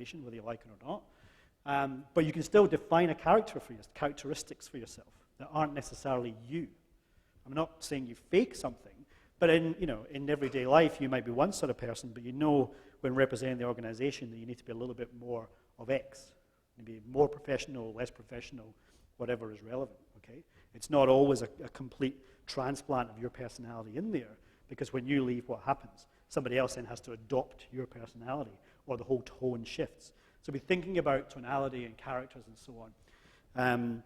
organization, whether you like it or not. But you can still define a characteristics for yourself that aren't necessarily you. I'm not saying you fake something, but in everyday life, you might be one sort of person, but you know when representing the organization that you need to be a little bit more of X. Maybe more professional, less professional, whatever is relevant, okay? It's not always a complete transplant of your personality in there, because when you leave, what happens? Somebody else then has to adopt your personality, or the whole tone shifts. So be thinking about tonality and characters and so on.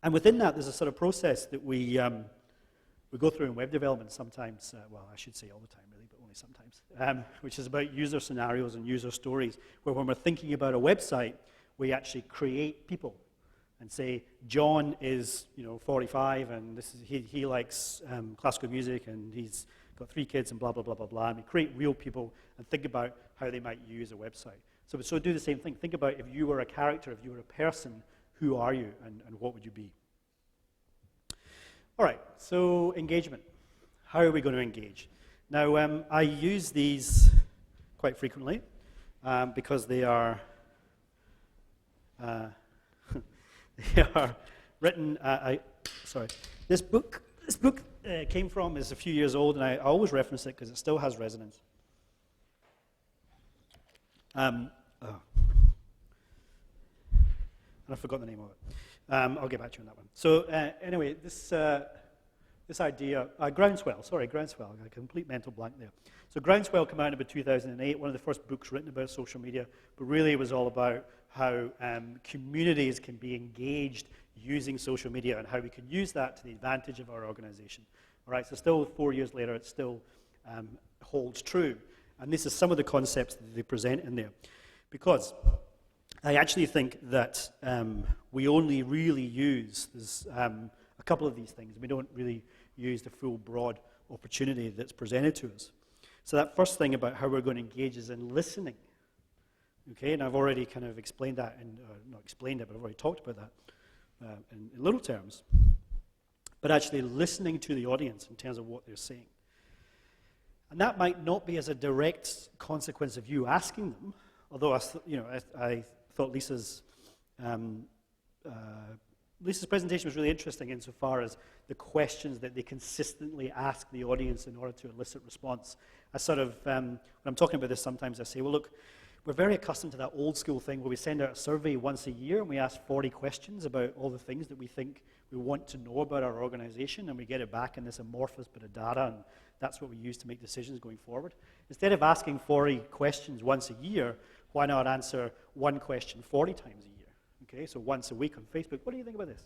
And within that, there's a sort of process that we go through in web development sometimes, well, I should say all the time, really, but only sometimes, which is about user scenarios and user stories, where when we're thinking about a website, we actually create people and say, John is 45, and he likes classical music, and he's got 3 kids, and blah, blah, blah, blah, blah. And we create real people and think about how they might use a website. So do the same thing. Think about if you were a character, if you were a person, who are you, and what would you be? All right, so engagement. How are we going to engage? Now, I use these quite frequently because they are they are written. This book came from is a few years old, and I always reference it because it still has resonance. And I've forgotten the name of it. I'll get back to you on that one. So anyway, this idea, Groundswell, I got a complete mental blank there. So Groundswell came out in about 2008, one of the first books written about social media, but really it was all about how communities can be engaged using social media and how we can use that to the advantage of our organization. All right, so still 4 years later, it still holds true. And this is some of the concepts that they present in there. Because I actually think that we only really use a couple of these things. We don't really use the full broad opportunity that's presented to us. So that first thing about how we're going to engage is in listening. Okay, and I've already kind of explained that, not explained it, but I've already talked about that in little terms. But actually listening to the audience in terms of what they're saying. And that might not be as a direct consequence of you asking them, although I thought Lisa's presentation was really interesting insofar as the questions that they consistently ask the audience in order to elicit response. I sort of, when I'm talking about this, sometimes I say, well, look, we're very accustomed to that old school thing where we send out a survey once a year and we ask 40 questions about all the things that we think we want to know about our organization, and we get it back in this amorphous bit of data, and that's what we use to make decisions going forward. Instead of asking 40 questions once a year, why not answer one question 40 times a year? Okay, so once a week on Facebook, what do you think about this?